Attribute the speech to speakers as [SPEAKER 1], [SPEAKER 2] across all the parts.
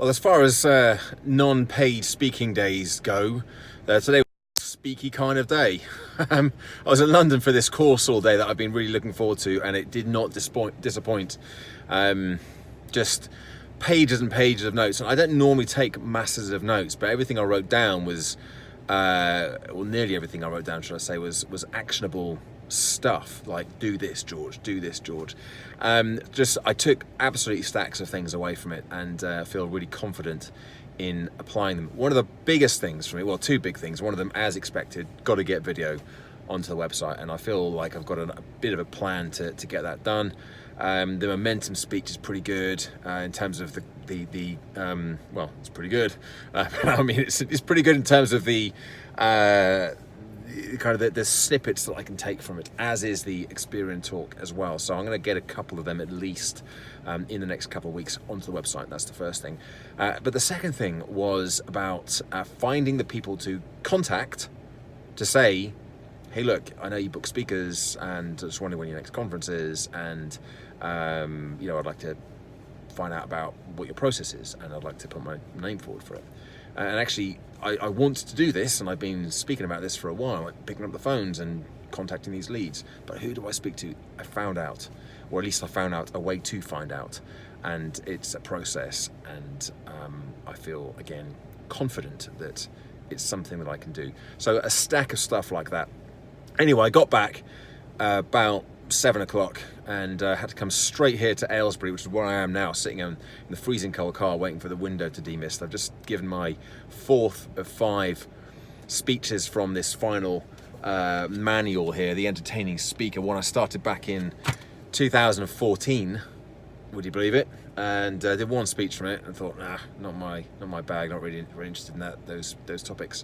[SPEAKER 1] Well, as far as non-paid speaking days go, today was a speaky kind of day. I was in London for this course all day that I've been really looking forward to, and it did not disappoint. Just pages and pages of notes, and I don't normally take masses of notes, but everything I wrote down was, well, nearly everything I wrote down, should I say, was actionable stuff, like do this George, do this George. I took absolutely stacks of things away from it, and feel really confident in applying them. One of the biggest things for me, well, two big things. One of them, as expected, got to get video onto the website, and I feel like I've got a bit of a plan to get that done. The momentum speech is pretty good in terms of the well, it's pretty good. I mean, it's pretty good in terms of the kind of the snippets that I can take from it, as is the Experian talk as well. So I'm going to get a couple of them at least in the next couple of weeks onto the website. That's the first thing. But the second thing was about finding the people to contact to say, hey, look, I know you book speakers, and just wondering when your next conference is, and I'd like to find out about what your process is, and I'd like to put my name forward for it. And actually, I want to do this, and I've been speaking about this for a while, like picking up the phones and contacting these leads. But who do I speak to? I found out, or at least I found out a way to find out, and it's a process. And I feel, again, confident that it's something that I can do. So a stack of stuff like that. Anyway, I got back about 7 o'clock and had to come straight here to Aylesbury, which is where I am now, sitting in the freezing cold car waiting for the window to demist. I've just given my 4th of 5 speeches from this final manual here, The Entertaining Speaker, one I started back in 2014, would you believe it? And did one speech from it and thought, nah, not my bag, not really interested in those topics.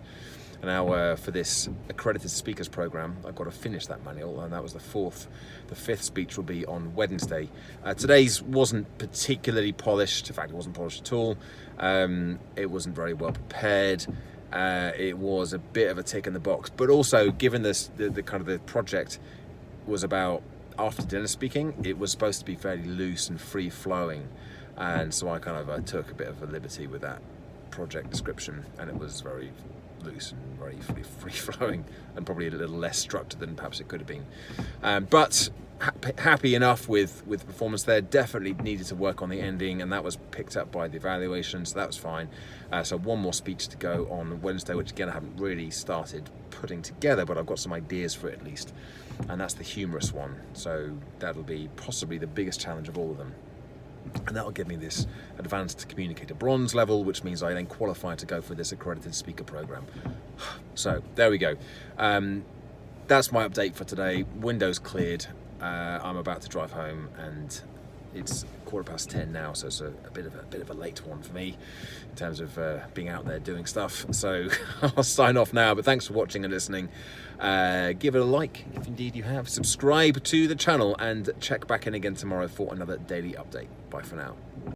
[SPEAKER 1] And now for this accredited speakers program, I've got to finish that manual, and that was the 4th. The 5th speech will be on Wednesday. Today's wasn't particularly polished. In fact, it wasn't polished at all. It wasn't very well prepared. It was a bit of a tick in the box, but also given this, the kind of the project was about after dinner speaking, it was supposed to be fairly loose and free flowing, and so I took a bit of a liberty with that project description, and it was very loose and very free flowing, and probably a little less structured than perhaps it could have been. But happy enough with the performance there. Definitely needed to work on the ending, and that was picked up by the evaluation, so that was fine. So one more speech to go on Wednesday, which again I haven't really started putting together, but I've got some ideas for it at least, and that's the humorous one. So that'll be possibly the biggest challenge of all of them. And that'll give me this advanced communicator bronze level, which means I then qualify to go for this accredited speaker program. So there we go. That's my update for today. Windows cleared. I'm about to drive home, and it's 10:15 now, so it's a bit of a late one for me in terms of being out there doing stuff. So I'll sign off now, but thanks for watching and listening. Give it a like if indeed you have. Subscribe to the channel, and check back in again tomorrow for another daily update. Bye for now.